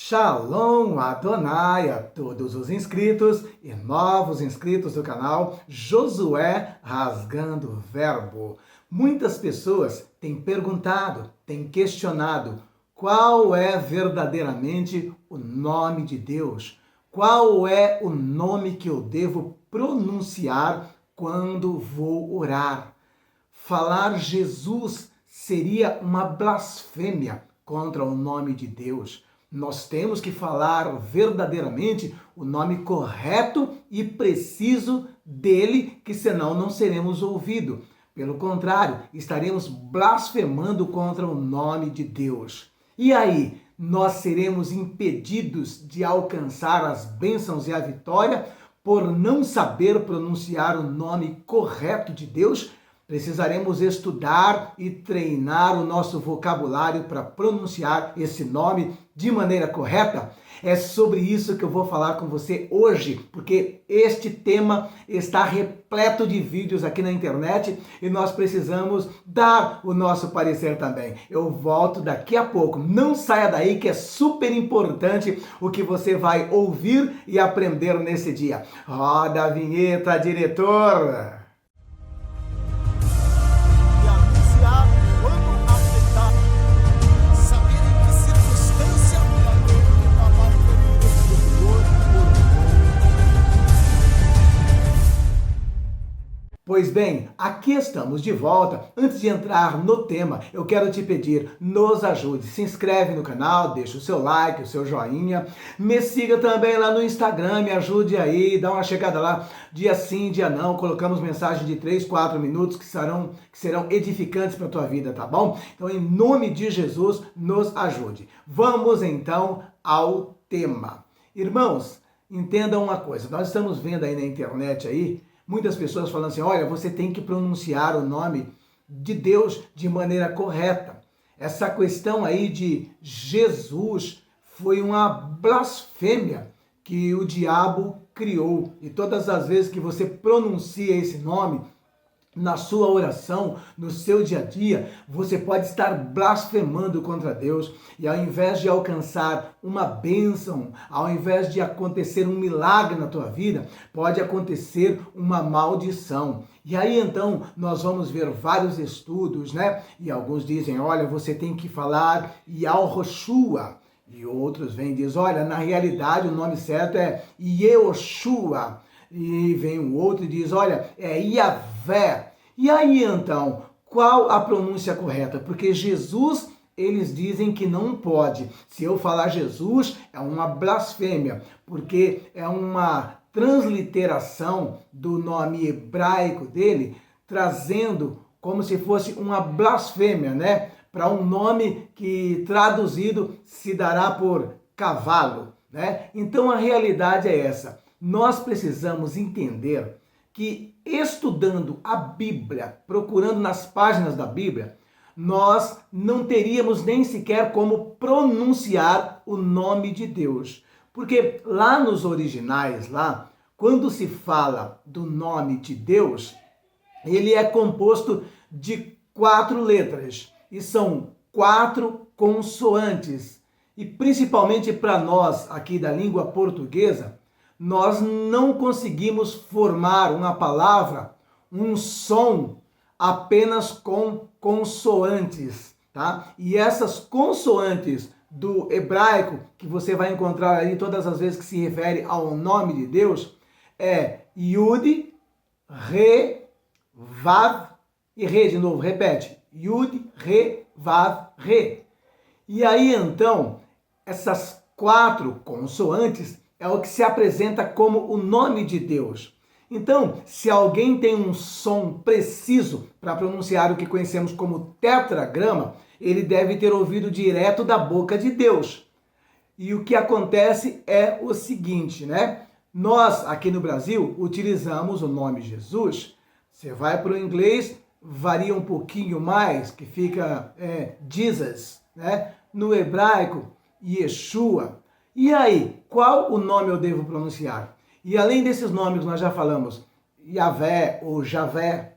Shalom Adonai a todos os inscritos e novos inscritos do canal Josué Rasgando o Verbo. Muitas pessoas têm perguntado, têm questionado qual é verdadeiramente o nome de Deus, qual é o nome que eu devo pronunciar quando vou orar. Falar Jesus seria uma blasfêmia contra o nome de Deus. Nós temos que falar verdadeiramente o nome correto e preciso dele, que senão não seremos ouvidos. Pelo contrário, estaremos blasfemando contra o nome de Deus. E aí, nós seremos impedidos de alcançar as bênçãos e a vitória por não saber pronunciar o nome correto de Deus? Precisaremos estudar e treinar o nosso vocabulário para pronunciar esse nome de maneira correta. É sobre isso que eu vou falar com você hoje, porque este tema está repleto de vídeos aqui na internet e nós precisamos dar o nosso parecer também. Eu volto daqui a pouco. Não saia daí, que é super importante o que você vai ouvir e aprender nesse dia. Roda a vinheta, diretor! Pois bem, aqui estamos de volta. Antes de entrar no tema, eu quero te pedir, nos ajude. Se inscreve no canal, deixa o seu like, o seu joinha. Me siga também lá no Instagram, me ajude aí, dá uma chegada lá. Dia sim, dia não, colocamos mensagem de 3, 4 minutos que serão edificantes para a tua vida, tá bom? Então, em nome de Jesus, nos ajude. Vamos então ao tema. Irmãos, entendam uma coisa, nós estamos vendo aí na internet aí, muitas pessoas falando assim, olha, você tem que pronunciar o nome de Deus de maneira correta. Essa questão aí de Jesus foi uma blasfêmia que o diabo criou. E todas as vezes que você pronuncia esse nome, na sua oração, no seu dia a dia, você pode estar blasfemando contra Deus e ao invés de alcançar uma bênção, ao invés de acontecer um milagre na tua vida, pode acontecer uma maldição. E aí então nós vamos ver vários estudos, né? E alguns dizem, olha, você tem que falar Yahushua. E outros vêm e dizem, olha, na realidade o nome certo é Yehoshua. E vem um outro e diz, olha, é Yahvé. E aí então, qual a pronúncia correta? Porque Jesus, eles dizem que não pode. Se eu falar Jesus, é uma blasfêmia, porque é uma transliteração do nome hebraico dele, trazendo como se fosse uma blasfêmia, né? Para um nome que traduzido se dará por cavalo, né? Então a realidade é essa. Nós precisamos entender que estudando a Bíblia, procurando nas páginas da Bíblia, nós não teríamos nem sequer como pronunciar o nome de Deus. Porque lá nos originais, lá, quando se fala do nome de Deus, ele é composto de 4 letras e são 4 consoantes. E principalmente para nós aqui da língua portuguesa, nós não conseguimos formar uma palavra, um som, apenas com consoantes, tá? E essas consoantes do hebraico, que você vai encontrar aí todas as vezes que se refere ao nome de Deus, é Yud, Re, Vav e Re, de novo, repete, Yud, Re, Vav, Re. E aí então, essas 4 consoantes é o que se apresenta como o nome de Deus. Então, se alguém tem um som preciso para pronunciar o que conhecemos como tetragrama, ele deve ter ouvido direto da boca de Deus. E o que acontece é o seguinte, né? Nós, aqui no Brasil, utilizamos o nome Jesus. Você vai para o inglês, varia um pouquinho mais, que fica Jesus, né? No hebraico, Yeshua. E aí, qual o nome eu devo pronunciar? E além desses nomes, nós já falamos Yahvé ou Javé,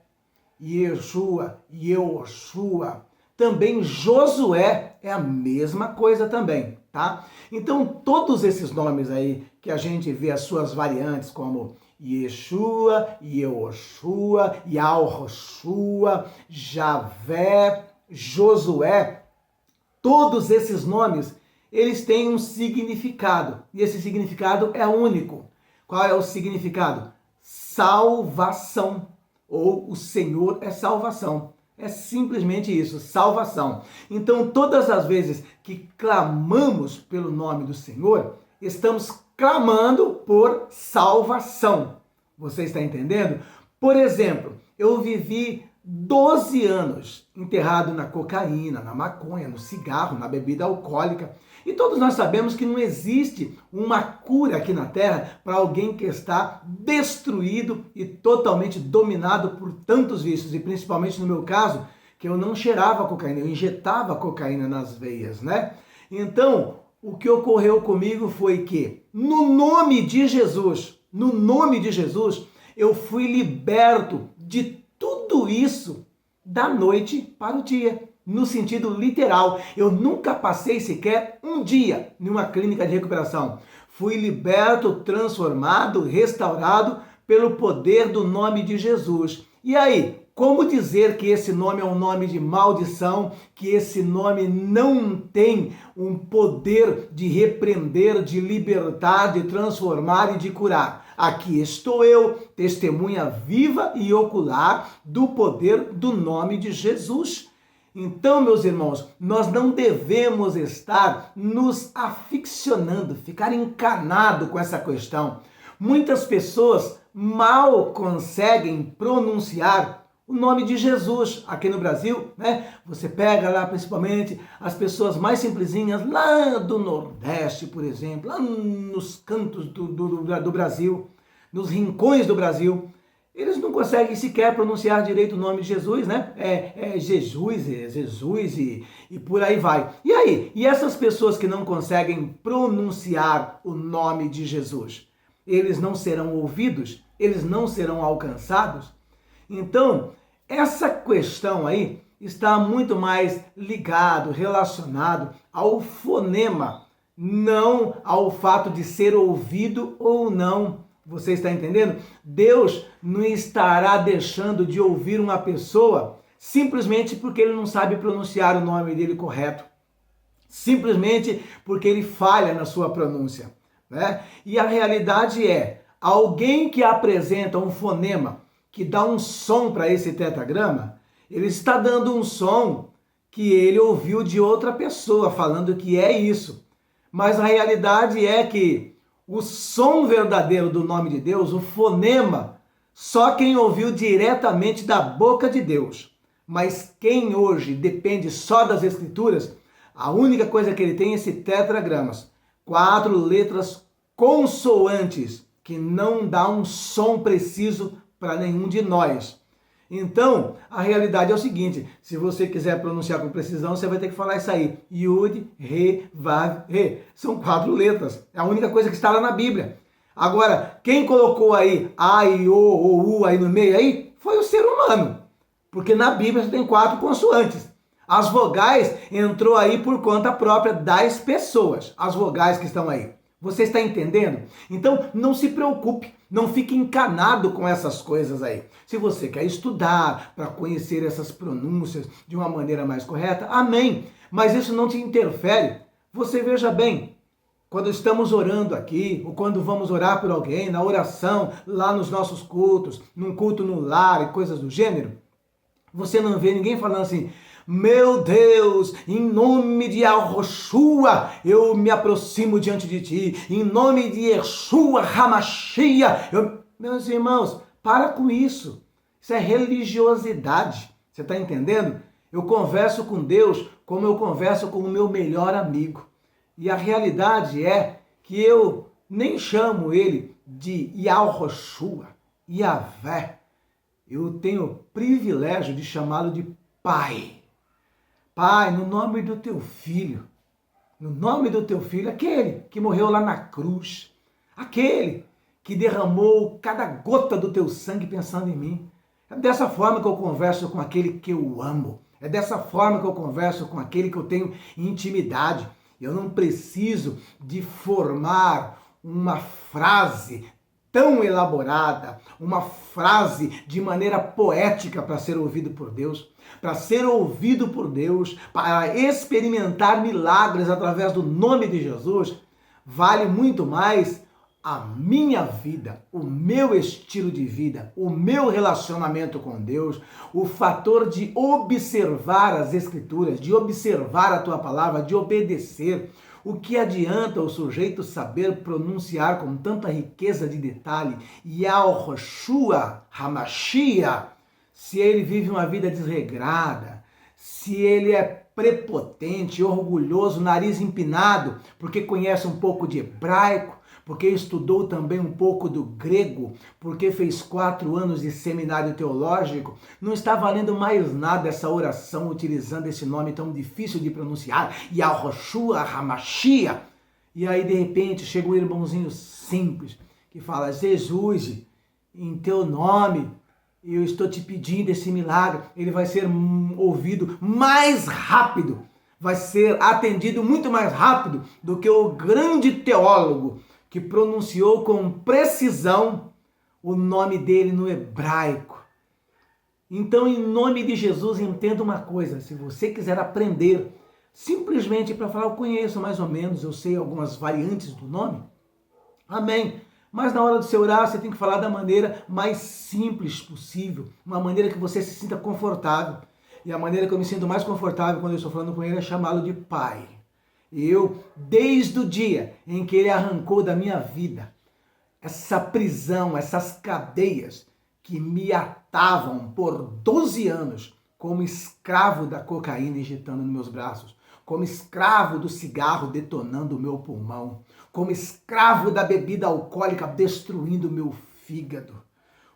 Yeshua, Yehoshua. Também Josué é a mesma coisa também. tá? Então, todos esses nomes aí que a gente vê as suas variantes como Yeshua, Yehoshua, Yalroshua, Javé, Josué, todos esses nomes, eles têm um significado, e esse significado é único. Qual é o significado? Salvação, ou o Senhor é salvação. É simplesmente isso, salvação. Então, todas as vezes que clamamos pelo nome do Senhor, estamos clamando por salvação. Você está entendendo? Por exemplo, eu vivi 12 anos enterrado na cocaína, na maconha, no cigarro, na bebida alcoólica. E todos nós sabemos que não existe uma cura aqui na Terra para alguém que está destruído e totalmente dominado por tantos vícios. E principalmente no meu caso, que eu não cheirava cocaína, eu injetava cocaína nas veias, né? Então, o que ocorreu comigo foi que, no nome de Jesus, eu fui liberto de tudo isso da noite para o dia, no sentido literal. Eu nunca passei sequer um dia em uma clínica de recuperação. Fui liberto, transformado, restaurado pelo poder do nome de Jesus. E aí, como dizer que esse nome é um nome de maldição, que esse nome não tem um poder de repreender, de libertar, de transformar e de curar? Aqui estou eu, testemunha viva e ocular do poder do nome de Jesus. Então, meus irmãos, nós não devemos estar nos aficionando, ficar encanado com essa questão. Muitas pessoas mal conseguem pronunciar o nome de Jesus aqui no Brasil, né? Você pega lá principalmente as pessoas mais simplesinhas lá do Nordeste, por exemplo, lá nos cantos do Brasil, nos rincões do Brasil, eles não conseguem sequer pronunciar direito o nome de Jesus, né? Jesus e por aí vai. E aí? E essas pessoas que não conseguem pronunciar o nome de Jesus? Eles não serão ouvidos? Eles não serão alcançados? Então, essa questão aí está muito mais ligado, relacionado ao fonema, não ao fato de ser ouvido ou não. Você está entendendo? Deus não estará deixando de ouvir uma pessoa simplesmente porque ele não sabe pronunciar o nome dele correto. Simplesmente porque ele falha na sua pronúncia, né? E a realidade é, alguém que apresenta um fonema, que dá um som para esse tetragrama, ele está dando um som que ele ouviu de outra pessoa, falando que é isso. Mas a realidade é que o som verdadeiro do nome de Deus, o fonema, só quem ouviu diretamente da boca de Deus. Mas quem hoje depende só das Escrituras, a única coisa que ele tem é esse tetragramas. 4 letras consoantes, que não dá um som preciso para nenhum de nós. Então, a realidade é o seguinte, se você quiser pronunciar com precisão, você vai ter que falar isso aí. Yud, Re, Vav, Re. São 4 letras. É a única coisa que está lá na Bíblia. Agora, quem colocou aí A, I, O, ou U aí no meio aí, foi o ser humano. Porque na Bíblia você tem 4 consoantes. As vogais entrou aí por conta própria das pessoas. As vogais que estão aí. Você está entendendo? Então, não se preocupe, não fique encanado com essas coisas aí. Se você quer estudar para conhecer essas pronúncias de uma maneira mais correta, amém. Mas isso não te interfere. Você veja bem, quando estamos orando aqui, ou quando vamos orar por alguém, na oração, lá nos nossos cultos, num culto no lar e coisas do gênero, você não vê ninguém falando assim, meu Deus, em nome de Yahushua, eu me aproximo diante de ti. Em nome de Yeshua Hamashia. Meus irmãos, para com isso. Isso é religiosidade. Você está entendendo? Eu converso com Deus como eu converso com o meu melhor amigo. E a realidade é que eu nem chamo ele de Yahushua, Yahvé. Eu tenho o privilégio de chamá-lo de Pai. Pai, no nome do teu filho, aquele que morreu lá na cruz, aquele que derramou cada gota do teu sangue pensando em mim. É dessa forma que eu converso com aquele que eu amo. É dessa forma que eu converso com aquele que eu tenho intimidade. Eu não preciso de formar uma frase tão elaborada, uma frase de maneira poética para ser ouvido por Deus. Para ser ouvido por Deus, para experimentar milagres através do nome de Jesus, vale muito mais a minha vida, o meu estilo de vida, o meu relacionamento com Deus, o fator de observar as Escrituras, de observar a tua palavra, de obedecer. O que adianta o sujeito saber pronunciar com tanta riqueza de detalhe Yahushua HaMashiach, se ele vive uma vida desregrada, se ele é prepotente, orgulhoso, nariz empinado, porque conhece um pouco de hebraico, porque estudou também um pouco do grego, porque fez 4 anos de seminário teológico, não está valendo mais nada essa oração utilizando esse nome tão difícil de pronunciar, Yahushua HaMashiach. E aí, de repente, chega um irmãozinho simples que fala, Jesus, em teu nome, eu estou te pedindo esse milagre. Ele vai ser ouvido mais rápido, vai ser atendido muito mais rápido do que o grande teólogo que pronunciou com precisão o nome dele no hebraico. Então, em nome de Jesus, entenda uma coisa, se você quiser aprender simplesmente para falar, eu conheço mais ou menos, eu sei algumas variantes do nome, amém. Mas na hora de você orar, você tem que falar da maneira mais simples possível, uma maneira que você se sinta confortável. E a maneira que eu me sinto mais confortável quando eu estou falando com ele é chamá-lo de Pai. Eu, desde o dia em que ele arrancou da minha vida essa prisão, essas cadeias que me atavam por 12 anos como escravo da cocaína injetando nos meus braços, como escravo do cigarro detonando o meu pulmão, como escravo da bebida alcoólica destruindo o meu fígado,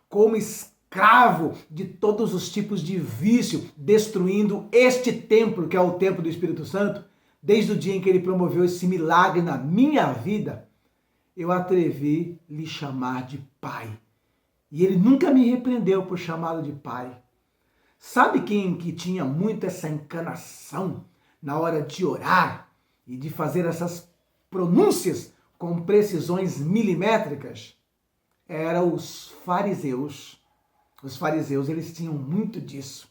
como escravo de todos os tipos de vício destruindo este templo que é o templo do Espírito Santo. Desde o dia em que ele promoveu esse milagre na minha vida, eu atrevi lhe chamar de Pai. E ele nunca me repreendeu por chamá-lo de Pai. Sabe quem que tinha muito essa encanação na hora de orar e de fazer essas pronúncias com precisões milimétricas? Eram os fariseus. Os fariseus, eles tinham muito disso.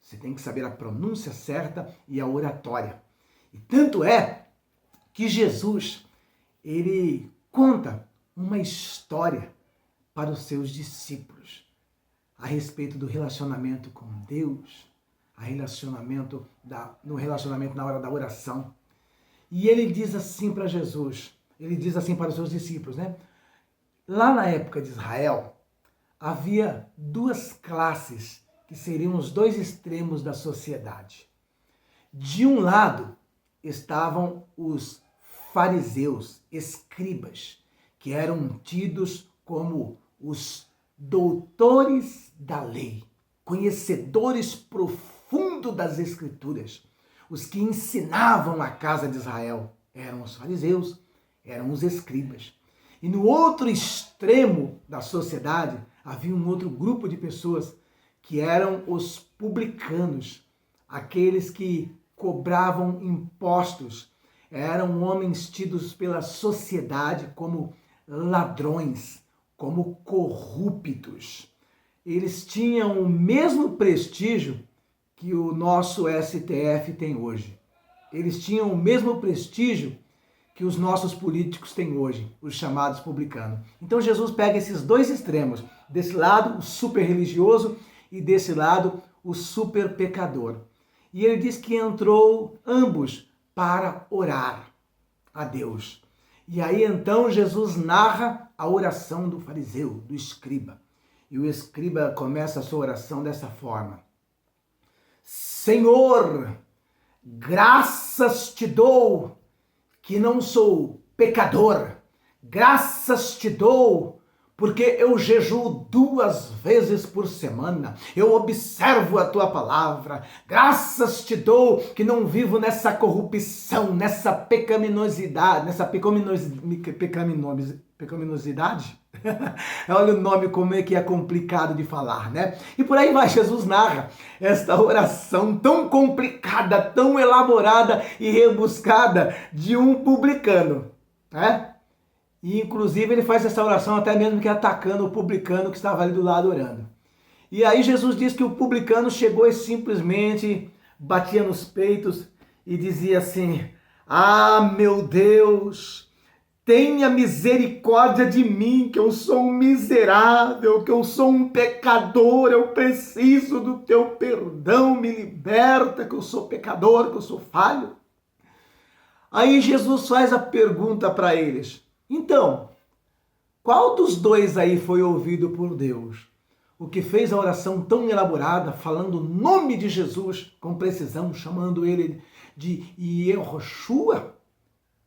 Você tem que saber a pronúncia certa e a oratória. E tanto é que Jesus, ele conta uma história para os seus discípulos a respeito do relacionamento com Deus, no relacionamento na hora da oração. E ele diz assim para Jesus, ele diz assim para os seus discípulos, né? Lá na época de Israel, havia 2 classes que seriam os 2 extremos da sociedade. De um lado, estavam os fariseus, escribas, que eram tidos como os doutores da lei, conhecedores profundos das Escrituras, os que ensinavam a casa de Israel. Eram os fariseus, eram os escribas. E no outro extremo da sociedade, havia um outro grupo de pessoas que eram os publicanos, aqueles que cobravam impostos, eram homens tidos pela sociedade como ladrões, como corruptos. Eles tinham o mesmo prestígio que o nosso STF tem hoje. Eles tinham o mesmo prestígio que os nossos políticos têm hoje, os chamados publicanos. Então Jesus pega esses 2 extremos, desse lado o super religioso e desse lado o super pecador. E ele diz que entrou ambos para orar a Deus. E aí então Jesus narra a oração do fariseu, do escriba. E o escriba começa a sua oração dessa forma: Senhor, graças te dou que não sou pecador. Graças te dou porque eu jejuo 2 vezes por semana, eu observo a tua palavra. Graças te dou que não vivo nessa corrupção, nessa pecaminosidade, Olha o nome como é que é complicado de falar, né? E por aí vai, Jesus narra esta oração tão complicada, tão elaborada e rebuscada de um publicano, né? E inclusive ele faz essa oração até mesmo que atacando o publicano que estava ali do lado orando. E aí Jesus diz que o publicano chegou e simplesmente batia nos peitos e dizia assim: "Ah, meu Deus, tenha misericórdia de mim, que eu sou um miserável, que eu sou um pecador, eu preciso do teu perdão, me liberta, que eu sou pecador, que eu sou falho." Aí Jesus faz a pergunta para eles: "Então, qual dos dois aí foi ouvido por Deus? O que fez a oração tão elaborada, falando o nome de Jesus com precisão, chamando ele de Yehoshua,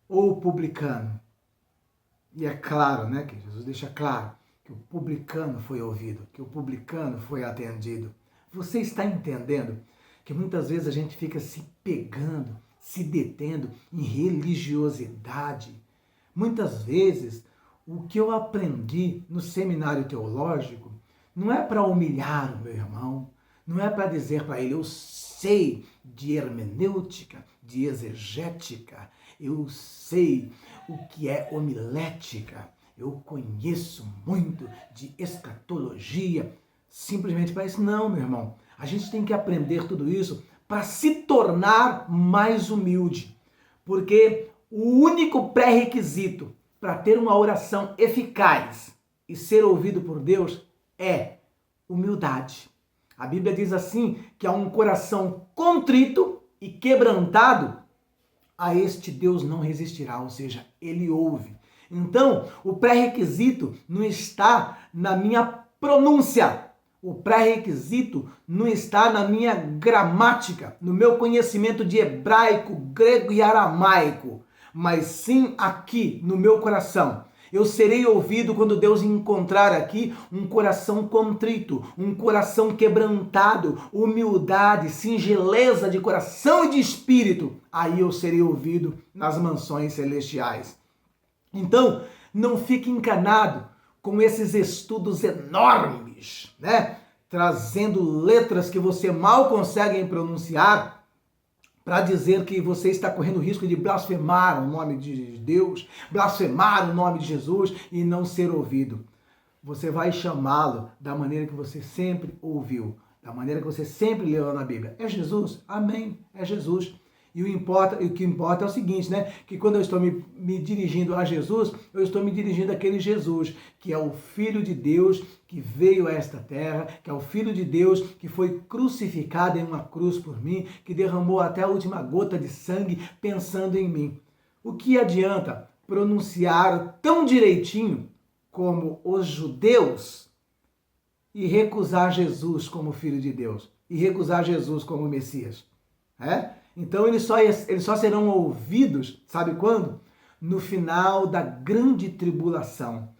ou o publicano?" E é claro, né, que Jesus deixa claro que o publicano foi ouvido, que o publicano foi atendido. Você está entendendo que muitas vezes a gente fica se pegando, se detendo em religiosidade? Muitas vezes, o que eu aprendi no seminário teológico não é para humilhar o meu irmão, não é para dizer para ele: "Eu sei de hermenêutica, de exegética, eu sei o que é homilética, eu conheço muito de escatologia", simplesmente para isso. Não, meu irmão. A gente tem que aprender tudo isso para se tornar mais humilde. Porque o único pré-requisito para ter uma oração eficaz e ser ouvido por Deus é humildade. A Bíblia diz assim que há um coração contrito e quebrantado, a este Deus não resistirá, ou seja, ele ouve. Então, o pré-requisito não está na minha pronúncia, o pré-requisito não está na minha gramática, no meu conhecimento de hebraico, grego e aramaico, mas sim aqui no meu coração. Eu serei ouvido quando Deus encontrar aqui um coração contrito, um coração quebrantado, humildade, singeleza de coração e de espírito. Aí eu serei ouvido nas mansões celestiais. Então, não fique encanado com esses estudos enormes, né? Trazendo letras que você mal consegue pronunciar, para dizer que você está correndo o risco de blasfemar o nome de Deus, blasfemar o nome de Jesus e não ser ouvido. Você vai chamá-lo da maneira que você sempre ouviu, da maneira que você sempre leu na Bíblia. É Jesus? Amém, é Jesus. E o que importa é o seguinte, né? Que quando eu estou me dirigindo a Jesus, eu estou me dirigindo àquele Jesus, que é o Filho de Deus, que veio a esta terra, que é o Filho de Deus, que foi crucificado em uma cruz por mim, que derramou até a última gota de sangue pensando em mim. O que adianta pronunciar tão direitinho como os judeus e recusar Jesus como Filho de Deus, e recusar Jesus como Messias? Então eles só serão ouvidos, sabe quando? No final da grande tribulação.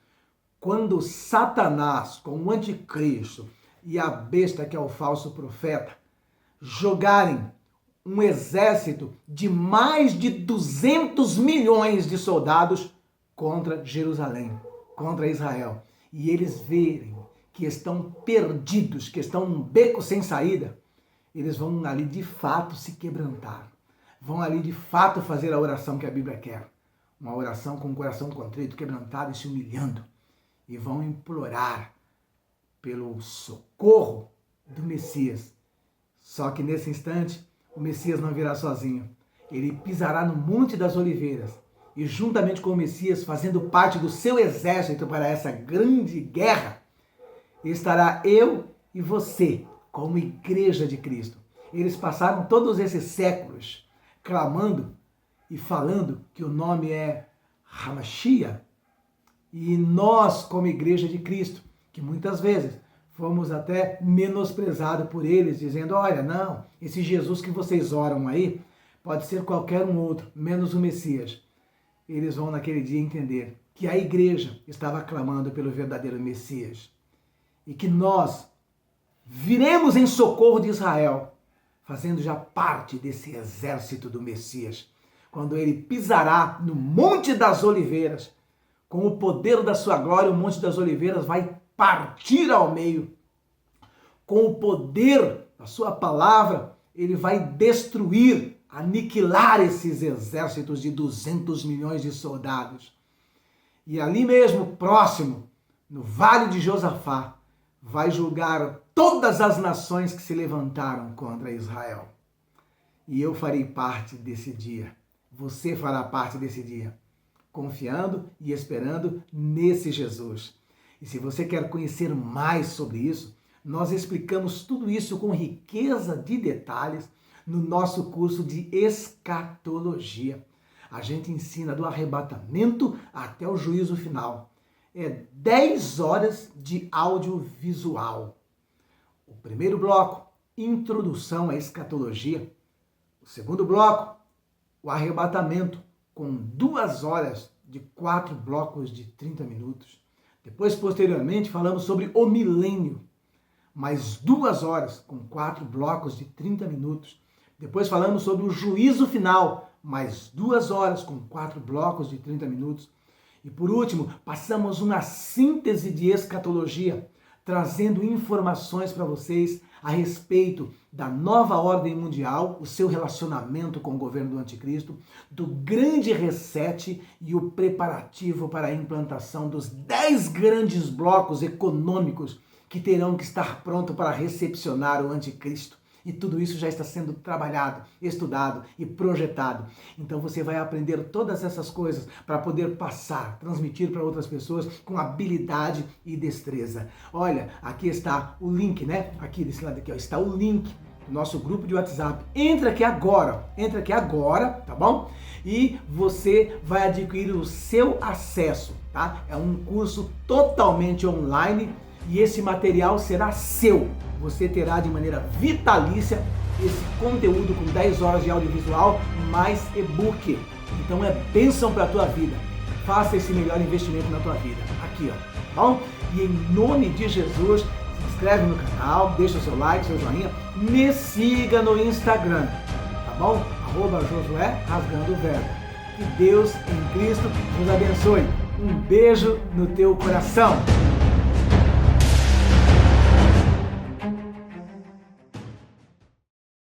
Quando Satanás, com o anticristo e a besta, que é o falso profeta, jogarem um exército de mais de 200 milhões de soldados contra Jerusalém, contra Israel. E eles verem que estão perdidos, que estão num beco sem saída, eles vão ali de fato se quebrantar. Vão ali de fato fazer a oração que a Bíblia quer. Uma oração com o coração contrito, quebrantado e se humilhando. E vão implorar pelo socorro do Messias. Só que nesse instante, o Messias não virá sozinho. Ele pisará no Monte das Oliveiras. E juntamente com o Messias, fazendo parte do seu exército para essa grande guerra, estará eu e você, como igreja de Cristo. Eles passaram todos esses séculos clamando e falando que o nome é Hamashia. E nós, como igreja de Cristo, que muitas vezes fomos até menosprezados por eles, dizendo: olha, não, esse Jesus que vocês oram aí pode ser qualquer um outro, menos o Messias. Eles vão naquele dia entender que a igreja estava clamando pelo verdadeiro Messias. E que nós viremos em socorro de Israel, fazendo já parte desse exército do Messias, quando ele pisará no Monte das Oliveiras, Com o poder da sua glória, o Monte das Oliveiras vai partir ao meio. Com o poder da sua palavra, ele vai destruir, aniquilar esses exércitos de 200 milhões de soldados. E ali mesmo, próximo, no Vale de Josafá, vai julgar todas as nações que se levantaram contra Israel. E eu farei parte desse dia. Você fará parte desse dia, confiando e esperando nesse Jesus. E se você quer conhecer mais sobre isso, nós explicamos tudo isso com riqueza de detalhes no nosso curso de escatologia. A gente ensina do arrebatamento até o juízo final. É 10 horas de audiovisual. O primeiro bloco, introdução à escatologia. O segundo bloco, o arrebatamento, com 2 horas de 4 blocos de 30 minutos. Depois, posteriormente, falamos sobre o milênio, mais 2 horas com 4 blocos de 30 minutos. Depois falamos sobre o juízo final, mais 2 horas com 4 blocos de 30 minutos. E por último, passamos uma síntese de escatologia, trazendo informações para vocês a respeito da nova ordem mundial, o seu relacionamento com o governo do anticristo, do grande reset e o preparativo para a implantação dos 10 grandes blocos econômicos que terão que estar prontos para recepcionar o anticristo. E tudo isso já está sendo trabalhado, estudado e projetado. Então você vai aprender todas essas coisas para poder passar, transmitir para outras pessoas com habilidade e destreza. Olha, aqui está o link, né? Aqui desse lado aqui, ó, está o link do nosso grupo de WhatsApp. Entra aqui agora, tá bom? E você vai adquirir o seu acesso, tá? É um curso totalmente online e esse material será seu. Você terá de maneira vitalícia esse conteúdo com 10 horas de audiovisual mais e-book. Então é bênção para a tua vida. Faça esse melhor investimento na tua vida. Aqui, ó. Tá bom? E em nome de Jesus, se inscreve no canal, deixa o seu like, seu joinha. Me siga no Instagram. Tá bom? @Josué Rasgando o Verbo. Que Deus em Cristo nos abençoe. Um beijo no teu coração.